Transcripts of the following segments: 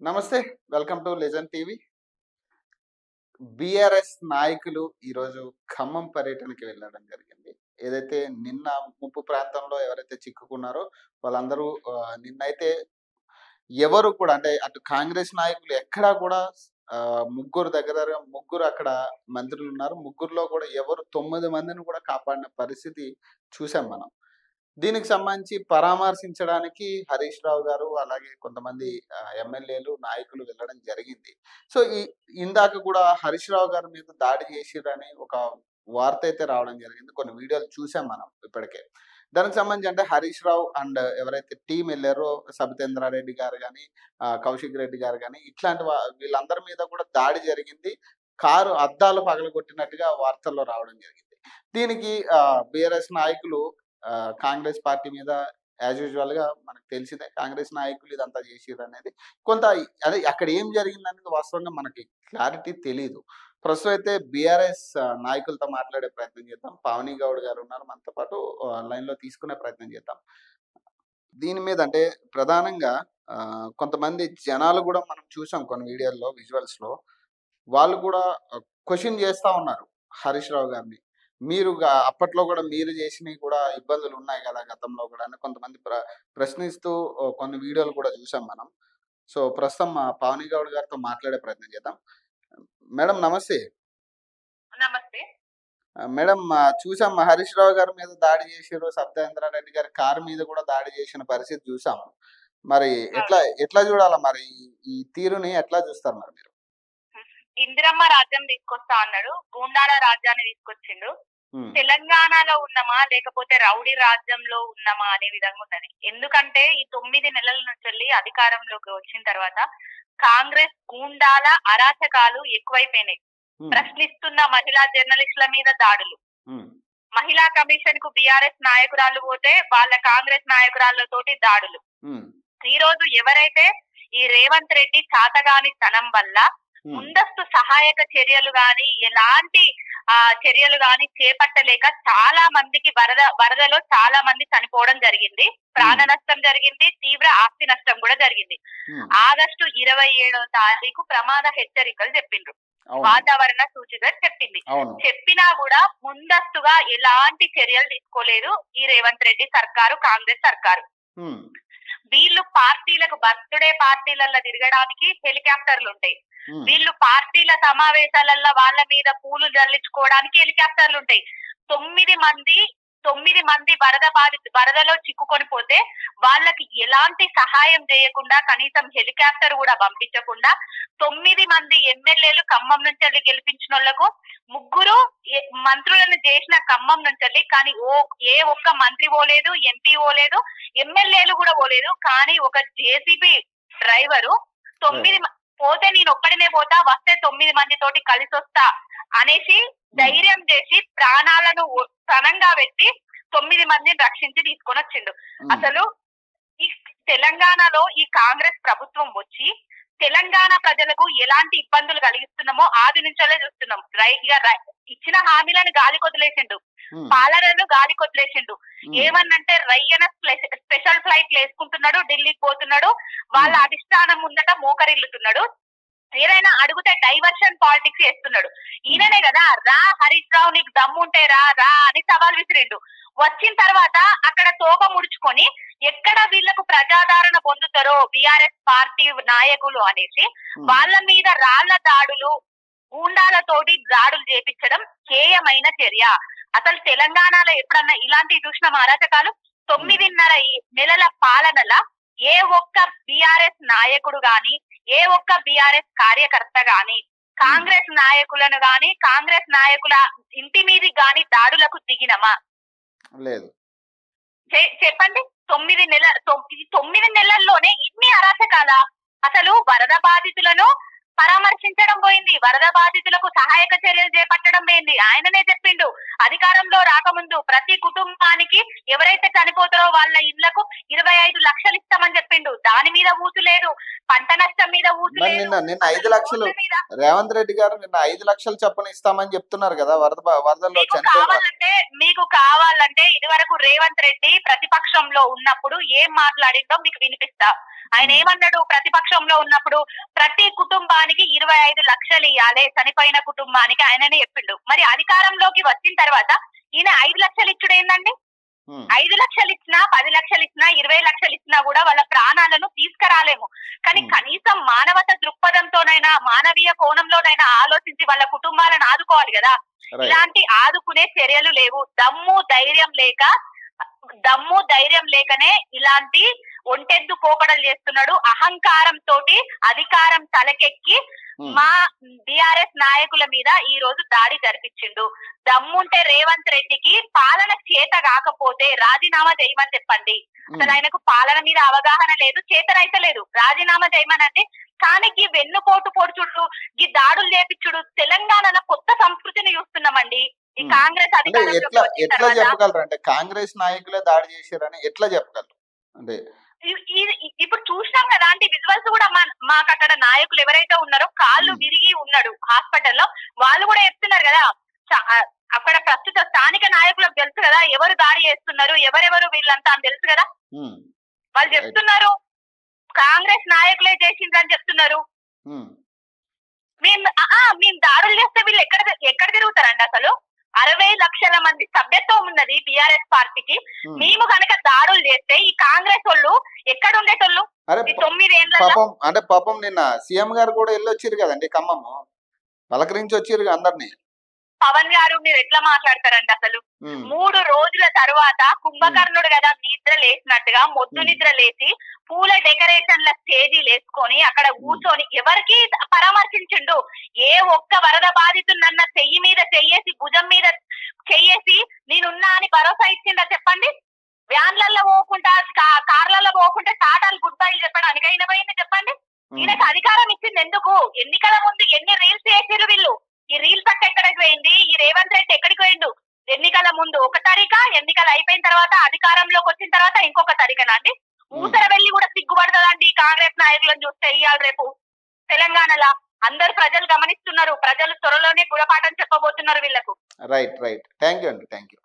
నమస్తే. Welcome to legend TV. BRS నాయకులు ఈరోజు ఖమ్మం పర్యటనకి వెళ్ళడం జరిగింది. ఏదైతే నిన్న ముప్పు ప్రాంతంలో ఎవరైతే చిక్కుకున్నారో వాళ్ళందరూ నిన్నైతే ఎవరు కూడా అంటే అటు కాంగ్రెస్ నాయకులు ఎక్కడా కూడా ముగ్గురు దగ్గర ముగ్గురు అక్కడ మంత్రులున్నారు. ముగ్గురులో కూడా ఎవరు 9 మందిని కూడా కాపాడిన పరిస్థితి చూసాం మనం. దీనికి సంబంధించి పరామర్శించడానికి హరీష్ రావు గారు, అలాగే కొంతమంది ఎమ్మెల్యేలు, నాయకులు వెళ్ళడం జరిగింది. సో, ఇందాక కూడా హరీష్ రావు గారి మీద దాడి చేసిర్రని ఒక వార్త అయితే రావడం జరిగింది. కొన్ని వీడియోలు చూసాం మనం ఇప్పటికే. దానికి సంబంధించి అంటే హరీష్ రావు అండ్ ఎవరైతే టీం ఎళ్లారో సబితేంద్రారెడ్డి గారు గాని, కౌశిక్ రెడ్డి గారు గాని ఇట్లాంటి వీళ్ళందరి మీద కూడా దాడి జరిగింది. కారు అద్దాలు పగలగొట్టినట్టుగా వార్తల్లో రావడం జరిగింది. దీనికి బీఆర్ఎస్ నాయకులు కాంగ్రెస్ పార్టీ మీద యాజ్ యూజువల్ గా మనకు తెలిసిందే. కాంగ్రెస్ నాయకులు ఇదంతా చేసిర్రు అనేది కొంత అదే అక్కడ ఏం జరిగిందనేది వాస్తవంగా మనకి క్లారిటీ తెలీదు. ప్రస్తుతం అయితే బీఆర్ఎస్ నాయకులతో మాట్లాడే ప్రయత్నం చేద్దాం. పావని గౌడ్ గారు ఉన్నారు మనతో పాటు, లైన్ లో తీసుకునే ప్రయత్నం చేద్దాం. దీని మీద అంటే ప్రధానంగా కొంతమంది జనాలు కూడా మనం చూసాం కొన్ని వీడియోల్లో, విజువల్స్ లో. వాళ్ళు కూడా క్వశ్చన్ చేస్తా ఉన్నారు హరీష్ రావు గారిని. మీరు అప్పట్లో కూడా మీరు చేసినవి కూడా ఇబ్బందులు ఉన్నాయి కదా గతంలో కూడా అని కొంతమంది ప్రశ్నిస్తూ కొన్ని వీడియోలు కూడా చూసాం మనం. సో, ప్రస్తుతం మా పావని గౌడ్ గారితో మాట్లాడే ప్రయత్నం చేద్దాం. మేడం నమస్తే. నమస్తే. మేడం చూసాం హరీష్ రావు గారి మీద దాడి చేసిర్రు. సబితేంద్రారెడ్డి గారి కారు మీద కూడా దాడి చేసిన పరిస్థితి చూసాం. మరి ఎట్లా చూడాలా మరి ఈ తీరుని ఎట్లా చూస్తారు మరి మీరు? ఇందిరమ్మ రాజ్యం తీసుకొస్తా అన్నాడు, గూండాల రాజ్యాన్ని తీసుకొచ్చిండు. తెలంగాణలో ఉన్నామా లేకపోతే రౌడీ రాజ్యంలో ఉన్నామా అనే విధంగా ఉన్నది. ఎందుకంటే ఈ 9 నెలల నుంచి అధికారంలోకి వచ్చిన తర్వాత కాంగ్రెస్ గూండాల అరాచకాలు ఎక్కువైపోయినాయి. ప్రశ్నిస్తున్న మహిళా జర్నలిస్టుల మీద దాడులు, మహిళా కమిషన్ కు బీఆర్ఎస్ నాయకురాలు పోతే వాళ్ళ కాంగ్రెస్ నాయకురాళ్లతోటి దాడులు. ఈ రోజు ఎవరైతే ఈ రేవంత్ రెడ్డి చాతగాని తనం వల్ల ముందస్తు సహాయక చర్యలు గాని ఎలాంటి చర్యలు గాని చేపట్టలేక చాలా మందికి వరదలో చాలా మంది చనిపోవడం జరిగింది, ప్రాణ నష్టం జరిగింది, తీవ్ర ఆస్తి నష్టం కూడా జరిగింది. ఆగస్టు 27వ తారీఖు ప్రమాద హెచ్చరికలు చెప్పిండ్రు, వాతావరణ సూచిక చెప్పింది. చెప్పినా కూడా ముందస్తుగా ఎలాంటి చర్యలు తీసుకోలేదు ఈ రేవంత్ రెడ్డి సర్కారు, కాంగ్రెస్ సర్కారు. వీళ్ళు పార్టీలకు బర్త్డే పార్టీలలో తిరగడానికి హెలికాప్టర్లు ఉంటాయి, వీళ్ళు పార్టీల సమావేశాలలో వాళ్ళ మీద పూలు జల్లించుకోవడానికి హెలికాప్టర్లు ఉంటాయి. 9 మంది వరదలో చిక్కుకొని పోతే వాళ్ళకి ఎలాంటి సహాయం చేయకుండా, కనీసం హెలికాప్టర్ కూడా పంపించకుండా 9 మంది ఎమ్మెల్యేలు ఖమ్మం నుంచి గెలిపించిన వాళ్లకు 3 మంత్రులను చేసిన ఖమ్మం నుంచి, కానీ ఏ ఒక్క మంత్రి పోలేదు, ఎంపీ పోలేదు, ఎమ్మెల్యేలు కూడా పోలేదు. కానీ ఒక జేసీబీ డ్రైవరు 9 పోతే నేను ఒక్కడినే పోతా, వస్తే 9 మంది తోటి కలిసి వస్తా అనేసి ధైర్యం చేసి ప్రాణాలను పణంగా పెట్టి 9 మందిని రక్షించి తీసుకొని వచ్చిండు. అసలు ఈ తెలంగాణలో ఈ కాంగ్రెస్ ప్రభుత్వం వచ్చి తెలంగాణ ప్రజలకు ఎలాంటి ఇబ్బందులు కలిగిస్తున్నామో ఆది నుంచే చూస్తున్నాం. ఇచ్చిన హామీలను గాలి కొదిలేసిండు, పాలనను గాలి కొదిలేసిండు. ఏమన్నంటే రయ్యన స్పెషల్ ఫ్లైట్లు వేసుకుంటున్నాడు, ఢిల్లీకి పోతున్నాడు, వాళ్ళ అధిష్టానం ముందట మోకరిల్లుతున్నాడు. ఏదైనా అడిగితే డైవర్షన్ పాలిటిక్స్ చేస్తున్నాడు. ఈయననే కదా రా హరీష్ రావు నీకు దమ్ముంటే రా అని సవాల్ విసిరిండు. వచ్చిన తర్వాత అక్కడ తోక ముడుచుకొని ఎక్కడ వీళ్లకు ప్రజాదరణ పొందుతారో బీఆర్ఎస్ పార్టీ నాయకులు అనేసి వాళ్ళ మీద రాళ్ల దాడులు, గూండాలతోటి దాడులు చేపించడం హేయమైన చర్య. అసలు తెలంగాణలో ఎప్పుడన్నా ఇలాంటివి చూసిన అరాచకాలు? 9.5 నెలల పాలనల ఏ ఒక్క బీఆర్ఎస్ నాయకుడు గాని, ఏ ఒక్క బీఆర్ఎస్ కార్యకర్త గాని కాంగ్రెస్ నాయకులను గాని, కాంగ్రెస్ నాయకుల ఇంటి మీది గాని దాడులకు దిగినమా? లేదు. చెప్పండి. 9 నెలల్లోనే ఇన్ని అరాచకాల? అసలు వరద బాధితులను పరామర్శించడం పోయింది, వరద బాధితులకు సహాయక చర్యలు చేపట్టడం పోయింది. ఆయననే చెప్పిండు అధికారంలో రాకముందు ప్రతి కుటుంబానికి ఎవరైతే చనిపోతారో వాళ్ళ ఇళ్లకు 25 లక్షలు ఇస్తామని చెప్పిండు. దాని మీద ఊసు లేదు, పంట నష్టం మీద ఊసు లేదు. నిన్న 5 లక్షలు రేవంత్ రెడ్డి గారు నిన్న 5 లక్షలు చొప్పున ఇస్తామని చెప్తున్నారు కదా వరదల్లో. మీకు కావాలంటే ఇది వరకు రేవంత్ రెడ్డి ప్రతిపక్షంలో ఉన్నప్పుడు ఏం మాట్లాడిందో మీకు వినిపిస్తా. ఆయన ఏమన్నాడు ప్రతిపక్షంలో ఉన్నప్పుడు? ప్రతి కుటుంబానికి 25 లక్షలు ఇవ్వాలి చనిపోయిన కుటుంబానికి ఆయననే చెప్పిండు. మరి అధికారంలోకి వచ్చిన తర్వాత ఈయన 5 లక్షలు ఇచ్చుడు ఏందండి? 5 లక్షలు ఇచ్చినా, 10 లక్షలు ఇచ్చినా, 20 లక్షలు ఇచ్చినా కూడా వాళ్ళ ప్రాణాలను తీసుకురాలేము. కానీ కనీసం మానవత దృక్పథంతోనైనా, మానవీయ కోణంలోనైనా ఆలోచించి వాళ్ళ కుటుంబాలను ఆదుకోవాలి కదా. ఇలాంటి ఆదుకునే చర్యలు లేవు. దమ్ము ధైర్యం లేకనే ఇలాంటి ఒంటెద్దు పోకడలు చేస్తున్నాడు. అహంకారం తోటి అధికారం తలకెక్కి మా బిఆర్ఎస్ నాయకుల మీద ఈ రోజు దాడి జరిపించిండు. దమ్ముంటే రేవంత్ రెడ్డికి పాలన చేత కాకపోతే రాజీనామా చేయమని చెప్పండి. అసలు ఆయనకు పాలన మీద అవగాహన లేదు, చేతనైతే లేదు. రాజీనామా చేయమనండి. కానీ ఈ వెన్నుపోటు పొడుచుడు, ఈ దాడులు చేపించుడు, తెలంగాణలో కొత్త సంస్కృతిని చూస్తున్నామండి. ఈ కాంగ్రెస్ ఎట్లా చెప్పగలరు? అంటే కాంగ్రెస్ నాయకులే దాడి చేశారని ఎట్లా చెప్పగలరు? అంటే ఇప్పుడు చూసినాం కదా అంటే విజువల్స్ కూడా మాకు అక్కడ నాయకులు ఎవరైతే ఉన్నారో కాళ్ళు విరిగి ఉన్నాడు హాస్పిటల్లో, వాళ్ళు కూడా చెప్తున్నారు కదా. అక్కడ ప్రస్తుత స్థానిక నాయకులకు తెలుసు కదా ఎవరు దాడి చేస్తున్నారు, ఎవరెవరు వీళ్ళంతా అని తెలుసు కదా. వాళ్ళు చెప్తున్నారు కాంగ్రెస్ నాయకులే చేసిండ్రని చెప్తున్నారు. మేము దాడులు చేస్తే వీళ్ళు ఎక్కడ తిరుగుతారండి? అసలు 60 లక్షల మంది సభ్యత్వం ఉన్నది బిఆర్ఎస్ పార్టీకి. మేము కనుక దాడులు చేస్తే ఈ కాంగ్రెస్ వాళ్ళు ఎక్కడ ఉండేటోళ్ళు? 9 ఏళ్ళ అంటే పాపం నిన్న సీఎం గారు కూడా వెళ్ళొచ్చారు కదండి ఖమ్మం, పలకరించి వచ్చారు అందరినీ. పవన్ గారు మీరు ఎట్లా మాట్లాడతారండి అసలు? 3 రోజుల తర్వాత కుంభకర్ణుడు కదా నిద్ర లేచినట్టుగా మొద్దు నిద్ర లేచి పూల డెకరేషన్ల స్టేజీలు వేసుకొని అక్కడ కూర్చొని ఎవరికి పరామర్శించిండు? ఏ ఒక్క వరద బాధితున్న చెయ్యి మీద చెయ్యేసి, భుజం మీద చెయ్యేసి నేనున్నా అని భరోసా ఇచ్చిందా చెప్పండి? వ్యాన్లలో పోకుండా, కార్లలో పోకుండా టాటాలు గుడ్ బైలు చెప్పడానికి అయిన పోయింది చెప్పండి. ఈయనకు అధికారం ఇచ్చింది ఎందుకు? ఎన్నికల ముందు ఎన్ని రీల్స్ చేసారు వీళ్ళు? ఈ రీల్ పట్ట ఎక్కడికి పోయింది? ఈ రేవంత్ రెడ్డి ఎక్కడికి పోయిండు? ఎన్నికల ముందు ఒక తారీఖా, ఎన్నికలు అయిపోయిన తర్వాత అధికారంలోకి వచ్చిన తర్వాత ఇంకొక తారీఖనా అండి? ఊసర వెళ్ళి కూడా సిగ్గుపడతాదండి ఈ కాంగ్రెస్ నాయకులను చూస్తే. ఇవాళ రేపు తెలంగాణలో అందరు ప్రజలు గమనిస్తున్నారు. ప్రజలు త్వరలోనే గుణపాఠం చెప్పబోతున్నారు వీళ్ళకు. రైట్. థ్యాంక్ యూ అండి. Thank you.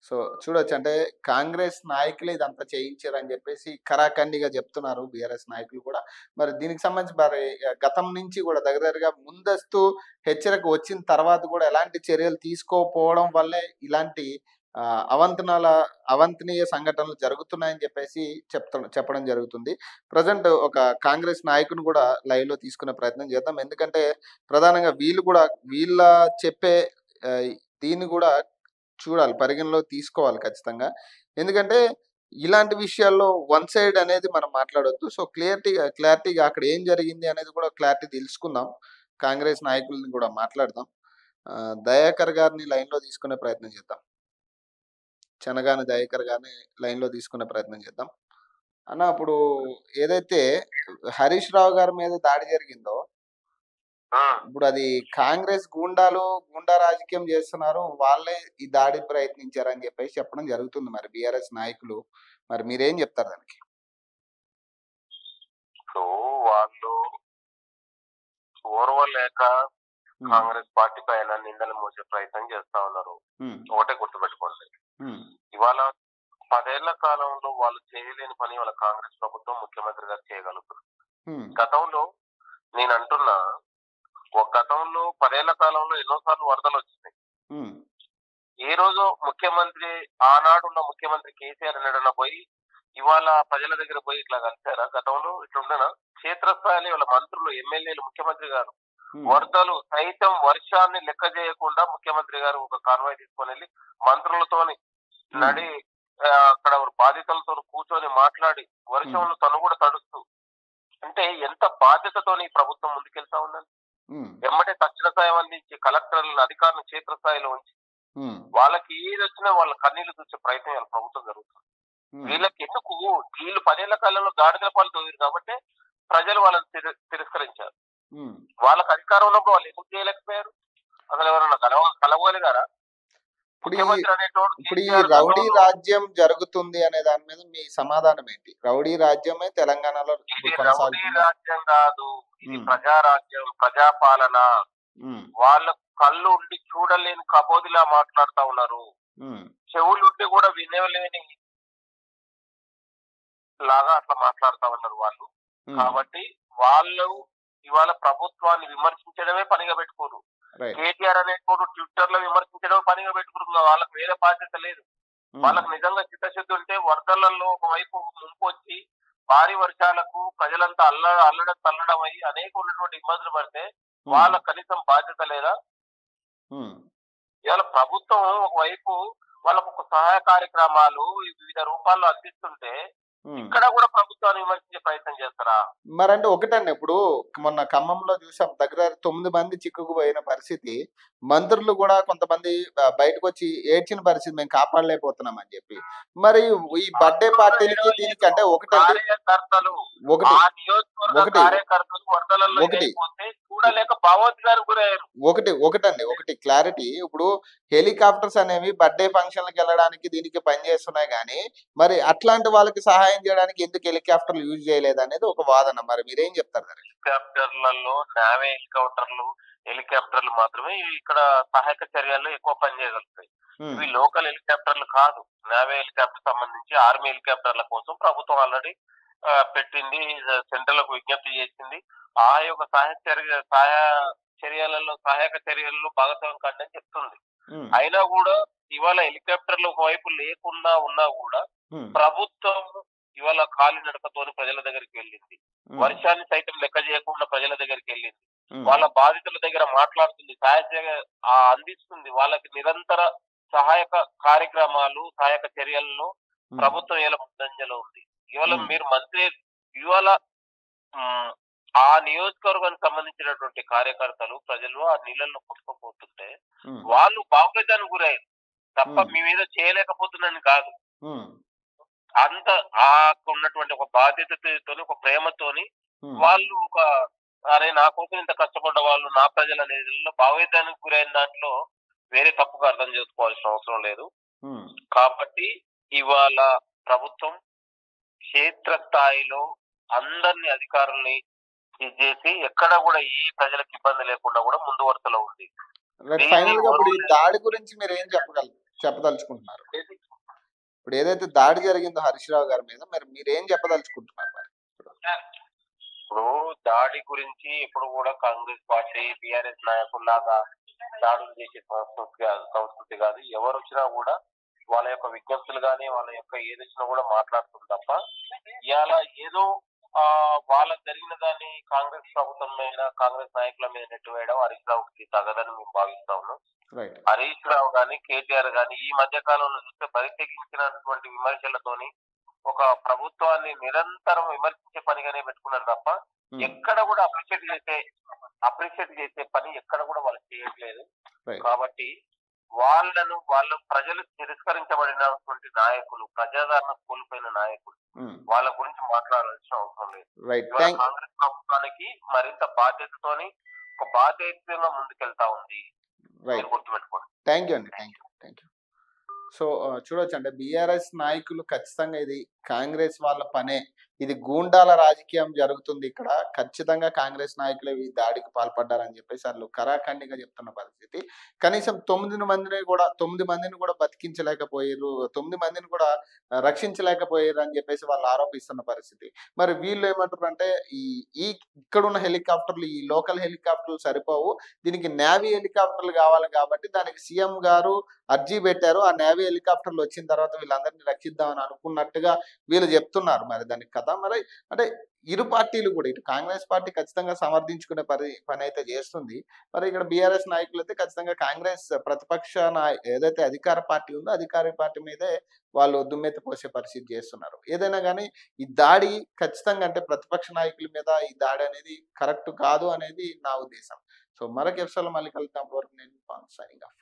సో చూడొచ్చు, అంటే కాంగ్రెస్ నాయకులు ఇదంతా చేయించారని చెప్పేసి కరాఖండిగా చెప్తున్నారు బీఆర్ఎస్ నాయకులు కూడా. మరి దీనికి సంబంధించి మరి గతం నుంచి కూడా దగ్గరగా ముందస్తు హెచ్చరిక వచ్చిన తర్వాత కూడా ఎలాంటి చర్యలు తీసుకోకపోవడం వల్లే ఇలాంటి అవంతనీయ సంఘటనలు జరుగుతున్నాయని చెప్పేసి చెప్పడం జరుగుతుంది. ప్రజెంట్ ఒక కాంగ్రెస్ నాయకుని కూడా లైవ్ లో తీసుకునే ప్రయత్నం చేద్దాం. ఎందుకంటే ప్రధానంగా వీళ్ళ చెప్పే దీన్ని కూడా చూడాలి, పరిగణలో తీసుకోవాలి ఖచ్చితంగా. ఎందుకంటే ఇలాంటి విషయాల్లో వన్ సైడ్ అనేది మనం మాట్లాడొద్దు. సో క్లారిటీగా అక్కడ ఏం జరిగింది అనేది కూడా క్లారిటీ తెలుసుకుందాం. కాంగ్రెస్ నాయకుల్ని కూడా మాట్లాడదాం. దయాకర్ గారిని లైన్లో తీసుకునే ప్రయత్నం చేద్దాం. చెనగాని దయాకర్ గారిని లైన్లో తీసుకునే ప్రయత్నం చేద్దాం. అన్న, ఇప్పుడు ఏదైతే హరీష్ రావు గారి మీద దాడి జరిగిందో, ఇప్పుడు అది కాంగ్రెస్ గుండా రాజకీయం చేస్తున్నారు, వాళ్ళే ఈ దాడి ప్రయత్నించారని చెప్పేసి చెప్పడం జరుగుతుంది మరి బిఆర్ఎస్ నాయకులు. మరి మీరేం చెప్తారు దానికి? వాళ్ళు ఓర్వలేక కాంగ్రెస్ పార్టీ పైన నిందలు మోసే ప్రయత్నం చేస్తా ఉన్నారు. ఒకటే గుర్తుపెట్టుకోండి, ఇవాళ 10 ఏళ్ల కాలంలో వాళ్ళు చేయలేని పని వాళ్ళ కాంగ్రెస్ ప్రభుత్వం ముఖ్యమంత్రి గారు చేయగలుగుతారు. గతంలో నేను అంటున్నా, గతంలో 10 ఏళ్ల కాలంలో ఎన్నోసార్లు వరదలు వచ్చినాయి. ఈ రోజు ముఖ్యమంత్రి, ఆనాడున్న ముఖ్యమంత్రి కేసీఆర్ ఎన్నడన్నా పోయి ఇవాళ ప్రజల దగ్గర పోయి ఇట్లా కలిసారా? గతంలో ఇట్లుండనా? క్షేత్రస్థాయిలో వాళ్ళ మంత్రులు, ఎమ్మెల్యేలు, ముఖ్యమంత్రి గారు వరదలు సైతం వర్షాన్ని లెక్క చేయకుండా ముఖ్యమంత్రి గారు ఒక కాన్వాయ్ తీసుకొని వెళ్ళి మంత్రులతోని నడి అక్కడ బాధితులతో కూర్చొని మాట్లాడి వర్షంలో తను కూడా తడుస్తూ, అంటే ఎంత బాధ్యతతో ఈ ప్రభుత్వం ముందుకెళ్తా ఉందని. ఎమ్మటే తక్షణ సాయం అందించి కలెక్టర్లను, అధికారులను క్షేత్రస్థాయిలో ఉంచి వాళ్ళకి ఏది వచ్చినా వాళ్ళ కన్నీళ్లు చూసే ప్రయత్నం వాళ్ళ ప్రభుత్వం జరుగుతుంది. వీళ్ళకి ఎందుకు? వీళ్ళు 10 ఏళ్ల కాలంలో గాడిదల పాలు తోగారు కాబట్టి ప్రజలు వాళ్ళని తిరస్కరించారు. వాళ్ళకి అధికారం ఉన్నప్పుడు వాళ్ళు ఎందుకు చేయలేకపోయారు? అసలు ఎవరన్నా కలవగలిగారా? ఇప్పుడు ఈ రౌడీ రాజ్యం జరుగుతుంది అనే దాని మీద మీ సమాధానం ఏంటి? రౌడీ రాజ్యమే తెలంగాణలో రౌడీ రాజ్యం కాదు, ఇది ప్రజారాజ్యం, ప్రజాపాలన. వాళ్ళ కళ్ళు ఉండి చూడలేని కపోదిలా మాట్లాడుతా ఉన్నారు, చెవులుండి కూడా వినలేని లాగా అట్లా మాట్లాడుతా ఉన్నారు వాళ్ళు. కాబట్టి వాళ్ళు ఇవాళ ప్రభుత్వాన్ని విమర్శించడమే పనిగా పెట్టుకోరు. కేటీఆర్ అనేటోడు ట్విట్టర్ లో విమర్శించడమే పనిగా పెట్టుకున్నారు. వాళ్ళకి వేరే బాధ్యత లేదు. వాళ్ళకి నిజంగా చిత్తశుద్ధి ఉంటే వరదలలో ఒకవైపు ముంపు వచ్చి భారీ వర్షాలకు ప్రజలంతా అల్లడం తల్లడం అయ్యి అనేక ఉన్నటువంటి ఇబ్బందులు పడితే వాళ్ళకి కనీసం బాధ్యత లేదా? ఇవాళ ప్రభుత్వం ఒకవైపు వాళ్ళకు ఒక సహాయ కార్యక్రమాలు వివిధ రూపాల్లో అందిస్తుంటే ఇక్కడ కూడా ప్రభుత్వాన్ని విమర్శించే ప్రయత్నం చేస్తారా? మరంటే ఒకటండి, ఇప్పుడు మొన్న ఖమ్మంలో చూసాం, దగ్గర 9 మంది చిక్కుకుపోయిన పరిస్థితి. మంత్రులు కూడా కొంతమంది బయటకు వచ్చి ఏడ్చిన పరిస్థితి, మేము కాపాడలేకపోతున్నాం అని చెప్పి. మరి ఈ బర్త్డే పార్టీలకి దీనికి అంటే ఒకటండి, కార్యకర్తలు ఒకటి ఆ నియోజకవర్గ ఒకటి కార్యకర్తలు వరదలలో ఒకటి ఇదైపోతే చూడలేక భావోద్వేగానికి గురయ్యారు. ఒకటి క్లారిటీ. ఇప్పుడు హెలికాప్టర్స్ అనేవి బర్త్డే ఫంక్షన్లకు వెళ్ళడానికి దీనికి పనిచేస్తున్నాయి, కానీ మరి అట్లాంటి వాళ్ళకి సహాయం చేయడానికి ఎందుకు హెలికాప్టర్లు యూజ్ చేయలేదు అనేది ఒక వాదన. మరి మీరేం చెప్తారు? హెలికాప్టర్లలో నావే హెలికాప్టర్లు మాత్రమే ఇక్కడ సహాయక చర్యల్లో ఎక్కువ పనిచేయగలుగుతాయి. ఇవి లోకల్ హెలికాప్టర్లు కాదు. నావే హెలికాప్టర్ సంబంధించి ఆర్మీ హెలికాప్టర్ల కోసం ప్రభుత్వం ఆల్రెడీ పెట్టింది, సెంట్రల్కు విజ్ఞప్తి చేసింది. ఆ యొక్క సహాయక చర్యలలో భాగస్వామ్యం కంటే చెప్తుంది. అయినా కూడా ఇవాళ హెలికాప్టర్లు ఒకవైపు లేకుండా ఉన్నా కూడా ప్రభుత్వం ఇవాళ కాలినడకతోని ప్రజల దగ్గరికి వెళ్ళింది. వర్షాన్ని సైతం లెక్క చేయకుండా ప్రజల దగ్గరికి వెళ్ళింది. వాళ్ళ బాధితుల దగ్గర మాట్లాడుతుంది, అందిస్తుంది. వాళ్ళకి నిరంతర సహాయక కార్యక్రమాలు, సహాయక చర్యల్లో ప్రభుత్వం ఇలా ముందంజలో ఉంది. ఇవాళ మీరు మంత్రి ఇవాళ ఆ నియోజకవర్గానికి సంబంధించినటువంటి కార్యకర్తలు ప్రజలు ఆ నీళ్ళల్లో కొట్టుకుపోతుంటే వాళ్ళు భావోద్వేగానికి గురయ్యారు తప్ప మీ మీద చేయలేకపోతున్నాను కాదు. అంత ఉన్నటువంటి ఒక బాధ్యతతోని, ఒక ప్రేమతోని వాళ్ళు ఒక అరే నా కోసం ఇంత కష్టపడ్డ వాళ్ళు నా ప్రజలు అనేది భావోద్వేగానికి గురైన దాంట్లో వేరే తప్పుగా అర్థం చేసుకోవాల్సిన అవసరం లేదు. కాబట్టి ఇవాళ ప్రభుత్వం క్షేత్రస్థాయిలో అందరినీ అధికారుల్ని చేసి ఎక్కడ కూడా ఏ ప్రజలకు ఇబ్బంది లేకుండా కూడా ముందు వరుసలో ఉంది. ఫైనల్ గా ఇప్పుడు ఈ దాడి గురించి మీరు ఏం చెప్పదలుచుకుంటున్నారు? ఇప్పుడు ఏదైతే దాడి జరిగిందో హరీష్ రావు గారి మీద మీరేం చెప్పదలుచుకుంటున్నారు? ఇప్పుడు దాడి గురించి ఇప్పుడు కూడా కాంగ్రెస్ పార్టీ బీఆర్ఎస్ నాయకుల్లాగా దాడులు చేసే సంస్కృతి కాదు. ఎవరు వచ్చినా కూడా వాళ్ళ యొక్క విజ్ఞప్తులు కానీ వాళ్ళ యొక్క ఏది వచ్చినా కూడా మాట్లాడుతుంది తప్ప ఇవాళ ఏదో వాళ్ళకి జరిగిన దాన్ని కాంగ్రెస్ ప్రభుత్వం మీద, కాంగ్రెస్ నాయకుల మీద నెట్టివేయడం హరీష్ రావుకి తగదని మేము భావిస్తా ఉన్నాం. హరీష్ రావు గాని కేటీఆర్ గాని ఈ మధ్య కాలంలో చూస్తే ప్రత్యేకించినటువంటి విమర్శలతోని ఒక ప్రభుత్వాన్ని నిరంతరం విమర్శించే పనిగానే పెట్టుకున్నారు తప్ప ఎక్కడ కూడా అప్రిషియేట్ చేసే పని ఎక్కడ కూడా వాళ్ళు చేయట్లేదు. కాబట్టి వాళ్ళు ప్రజలు తిరస్కరించబడినటువంటి నాయకులు, ప్రజాదరణ కోల్పోయిన నాయకులు, వాళ్ళ గురించి మాట్లాడాల్సిన అవసరం లేదు. కాంగ్రెస్ ప్రభుత్వానికి మరింత బాధ్యతతోని ఒక బాధ్యతంగా ముందుకెళ్తా ఉంది. గుర్తుపెట్టుకోండి. థ్యాంక్ యూ అండి, థ్యాంక్ యూ. సో చూడొచ్చు అంటే బీఆర్ఎస్ నాయకులు ఖచ్చితంగా ఇది కాంగ్రెస్ వాళ్ళ పనే, ఇది గూండాల రాజకీయం జరుగుతుంది ఇక్కడ, ఖచ్చితంగా కాంగ్రెస్ నాయకులు ఈ దాడికి పాల్పడ్డారని చెప్పేసి వాళ్ళు కరాఖండిగా చెప్తున్న పరిస్థితి. కనీసం 9 మందిని కూడా బతికించలేకపోయారు, 9 మందిని కూడా రక్షించలేకపోయారు అని చెప్పేసి వాళ్ళు ఆరోపిస్తున్న పరిస్థితి. మరి వీళ్ళు ఏమంటారు అంటే ఈ ఇక్కడున్న హెలికాప్టర్లు, ఈ లోకల్ హెలికాప్టర్లు సరిపోవు, దీనికి నేవీ హెలికాప్టర్లు కావాలి కాబట్టి దానికి సీఎం గారు అర్జీ పెట్టారు. ఆ నేవీ హెలికాప్టర్లు వచ్చిన తర్వాత వీళ్ళందరినీ రక్షిద్దామని అనుకున్నట్టుగా వీళ్ళు చెప్తున్నారు. మరి దానికి కథ మరి అంటే ఇరు పార్టీలు కూడా, ఇటు కాంగ్రెస్ పార్టీ ఖచ్చితంగా సమర్థించుకునే పని అయితే చేస్తుంది. మరి ఇక్కడ బీఆర్ఎస్ నాయకులు అయితే ఖచ్చితంగా కాంగ్రెస్ ప్రతిపక్ష ఏదైతే అధికార పార్టీ ఉందో అధికార పార్టీ మీదే వాళ్ళు దుమ్మెత్తి పోసే పరిస్థితి చేస్తున్నారు. ఏదైనా కానీ ఈ దాడి ఖచ్చితంగా అంటే ప్రతిపక్ష నాయకుల మీద ఈ దాడి అనేది కరెక్ట్ కాదు అనేది నా ఉద్దేశం. సో మరొక ఎపిసోడ్లో మళ్ళీ కలుద్దాం. వరకు నేను సైనింగ్ ఆఫ్.